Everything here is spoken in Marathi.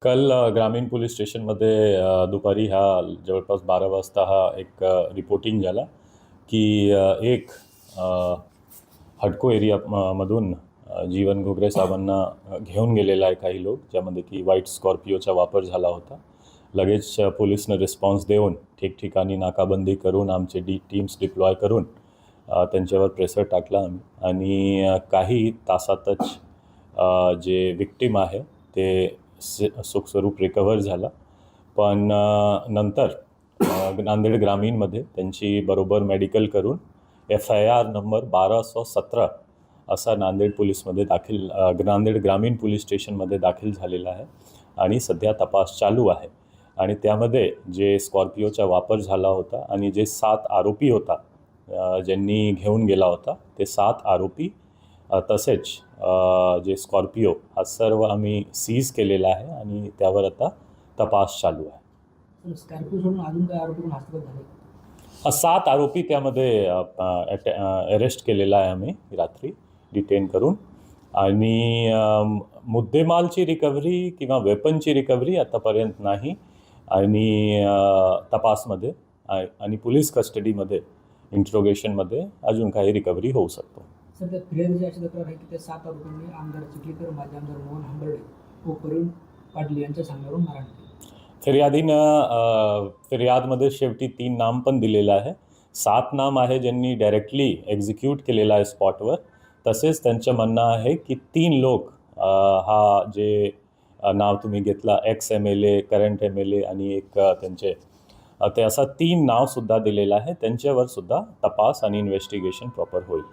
काल ग्रामीण पोलीस स्टेशनमध्ये दुपारी जवळपास 12 वाजता एक रिपोर्टिंग झाला की एक हडको एरिया मधून जीवन घोगरे साहेबांना घेऊन गेलेला आहे काही लोक, ज्यामध्ये की व्हाईट स्कॉर्पिओचा वापर झाला होता. लगेच पोलिसनं रिस्पॉन्स देऊन ठिकठिकाणी नाकाबंदी करून आमचे टीम्स डिप्लॉय करून त्यांच्यावर प्रेशर टाकला आम्ही आणि काही तासातच जे विक्टीम आहे ते सुखस्वरूप रिकवर झाला. पण नंतर नांदेड ग्रामीणमध्ये त्यांची बरोबर मेडिकल करून FIR नंबर 1217 असा नांदेड ग्रामीण पोलीस स्टेशनमध्ये दाखल झालेला आहे आणि सध्या तपास चालू आहे. आणि त्यामध्ये जे स्कॉर्पिओचा वापर झाला होता आणि जे 7 आरोपी होता ज्यांनी घेऊन गेला होता ते 7 आरोपी तसेच जे स्कॉर्पिओ हा सर्व आम्ही सीज केलेला आहे आणि त्यावर आता तपास चालू आहे. स्कॉर्पिओ सोडून अजून काही आरोपी पण हस्तगत झाले? 7 आरोपी त्यामध्ये अरेस्ट केलेला आहे आम्ही रात्री डिटेन करून. आणि मुद्देमालची रिकव्हरी किंवा वेपनची रिकव्हरी आतापर्यंत नाही आणि तपासमध्ये आणि पोलीस कस्टडीमध्ये इंट्रोगेशनमध्ये अजून काही रिकव्हरी होऊ शकतो. सध्या फिर्यादीची अशी तक्रार आहे की त्या 7 आरोपींनी आमदार चिखलीकर, माजी आमदार मोहन हंबर्डे व प्रवीण पाटील यांच्या सांगण्यावरून मारहाण केली. फिर्यादमध्ये शेवटी 3 नाम पण दिलेलं आहे. 7 नाम आहे ज्यांनी डायरेक्टली एक्झिक्यूट केलेला आहे स्पॉटवर. तसेच त्यांचं म्हणणं आहे की 3 लोक जे नाव तुम्ही घेतला ex-MLA, करंट MLA आणि एक त्यांचे ते असा 3 नावसुद्धा दिलेलं आहे. त्यांच्यावर सुद्धा तपास आणि इन्व्हेस्टिगेशन प्रॉपर होईल.